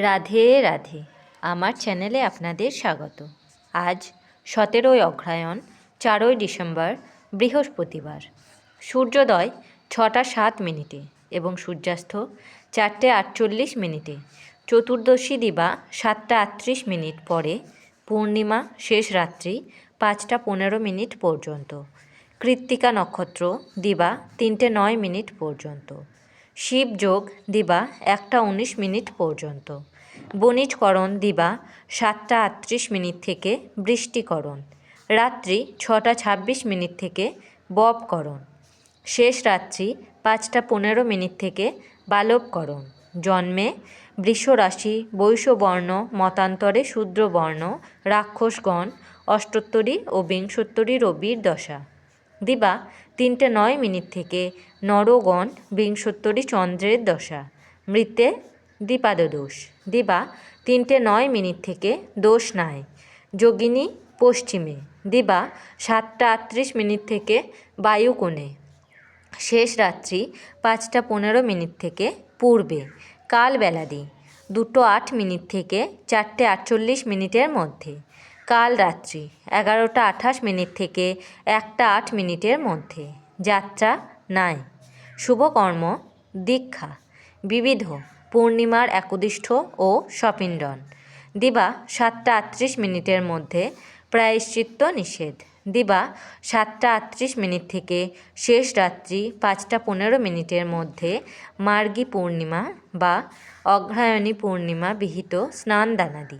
রাধে রাধে, আমার চ্যানেলে আপনাদের স্বাগত। আজ 17ই অগ্রহায়ণ, 4ই ডিসেম্বর, বৃহস্পতিবার। সূর্যোদয় 6টা 7 মিনিটে এবং সূর্যাস্ত 4টে 48 মিনিটে। চতুর্দশী দিবা 7টা 38 মিনিট পরে। পূর্ণিমা শেষ রাত্রি 5টা 15 মিনিট পর্যন্ত। কৃত্তিকা নক্ষত্র দিবা 3টে 9 মিনিট পর্যন্ত। শিবযোগ দিবা 1টা 19 মিনিট পর্যন্ত। বণিজকরণ দিবা 7টা 38 মিনিট থেকে বৃষ্টিকরণ। রাত্রি 6টা 26 মিনিট থেকে ববকরণ। শেষ রাত্রি 5টা 15 মিনিট থেকে বালবকরণ। জন্মে বৃষ রাশি, বৈশ্যবর্ণ, মতান্তরে শূদ্রবর্ণ, রাক্ষসগণ, অষ্টোত্তরী ও বিংশোত্তরী রবির দশা। দিবা 3টে 9 মিনিট থেকে নরগণ, বিংশোত্তরী চন্দ্রের দশা। মৃতে দ্বিপাদদোষ। দিবা 3টে 9 মিনিট থেকে দোষ নাই। যোগিনী পশ্চিমে। দিবা 7টা 38 মিনিট থেকে বায়ুকোণে। শেষ রাত্রি 5টা 15 মিনিট থেকে পূর্বে। কাল বেলাদি 2টো 8 মিনিট থেকে 4টে 48 মিনিটের মধ্যে। কাল রাত্রি 11টা 28 মিনিট থেকে 1টা 8 মিনিটের মধ্যে। যাত্রা নাই। শুভকর্ম দীক্ষা। বিবিধ পূর্ণিমার একদিষ্ঠ ও সপিণ্ডন। দিবা 7টা 38 মিনিটের মধ্যে প্রায়শ্চিত্ত নিষেধ। দিবা 7টা 38 মিনিট থেকে শেষ রাত্রি 5টা 15 মিনিটের মধ্যে মার্গী পূর্ণিমা বা অগ্রহায়ণী পূর্ণিমা বিহিত স্নানদানাদি।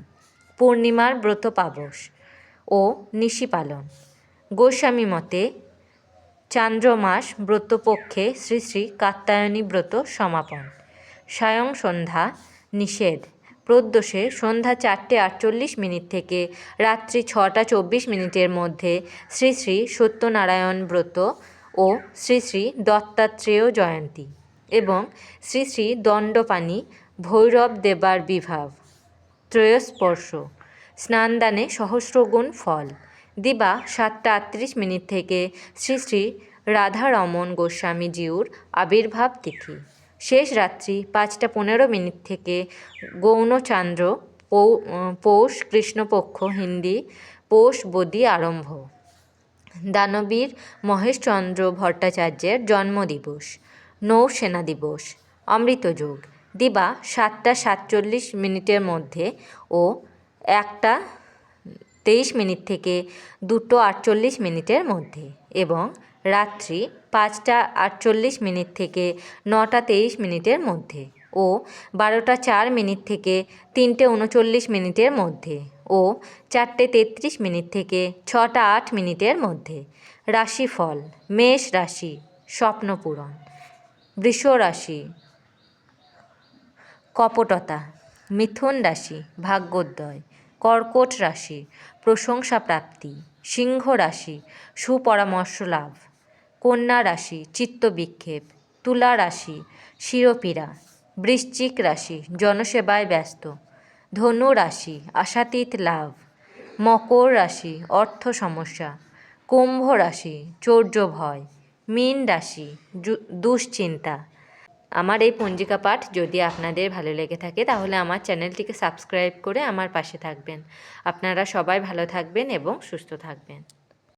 পূর্ণিমার ব্রত পাবস ও নিশি পালন। গোস্বামী মতে চান্দ্রমাস ব্রতপক্ষে শ্রী শ্রী কাত্যায়নী ব্রত সমাপন। সায়ং সন্ধ্যা নিষেধ। প্রদোষে সন্ধ্যা 4টে 48 মিনিট থেকে রাত্রি 6টা 24 মিনিটের মধ্যে শ্রী শ্রী সত্যনারায়ণ ব্রত ও শ্রী শ্রী দত্তাত্রেয় জয়ন্তী এবং শ্রী শ্রী দণ্ডপাণি ভৈরব দেবার বিভাব। ত্রয়োস্পর্শ। স্নানদানে সহস্রগুণ ফল। দিবা 7টা 38 মিনিট থেকে শ্রী শ্রী রাধারমণ গোস্বামীজিউর আবির্ভাব তিথি। শেষ রাত্রি 5টা 15 মিনিট থেকে গৌণচান্দ্র পৌষ কৃষ্ণপক্ষ হিন্দি পৌষ বদি আরম্ভ। দানবীর মহেশচন্দ্র ভট্টাচার্যের জন্মদিবস। নৌসেনা দিবস। অমৃতযোগ। দিবা 7টা 47 মিনিটের মধ্যে ও 1টা 23 মিনিট থেকে 2টো 48 মিনিটের মধ্যে এবং রাত্রি 5টা 48 মিনিট থেকে 9টা 23 মিনিটের মধ্যে ও 12টা 4 মিনিট থেকে 3টে 39 মিনিটের মধ্যে ও 4টে 33 মিনিট থেকে 6টা 8 মিনিটের মধ্যে। রাশিফল। মেষ রাশি স্বপ্নপূরণ। বৃষ রাশি কপটতা। মিথুন রাশি ভাগ্যোদয়। কর্কট রাশি প্রশংসা প্রাপ্তি। সিংহ রাশি সুপরামর্শ লাভ। কন্যা রাশি চিত্তবিক্ষেপ। তুলা রাশি শিরোপীড়া। বৃশ্চিক রাশি জনসেবায় ব্যস্ত। ধনু রাশি আশাতীত লাভ। মকর রাশি অর্থ সমস্যা। কুম্ভ রাশি চৌর্য ভয়। মীন রাশি দুশ্চিন্তা। আমার এই পঞ্জিকা পাঠ যদি আপনাদের ভালো লেগে থাকে তাহলে আমার চ্যানেলটিকে সাবস্ক্রাইব করে আমার পাশে থাকবেন। আপনারা সবাই ভালো থাকবেন এবং সুস্থ থাকবেন।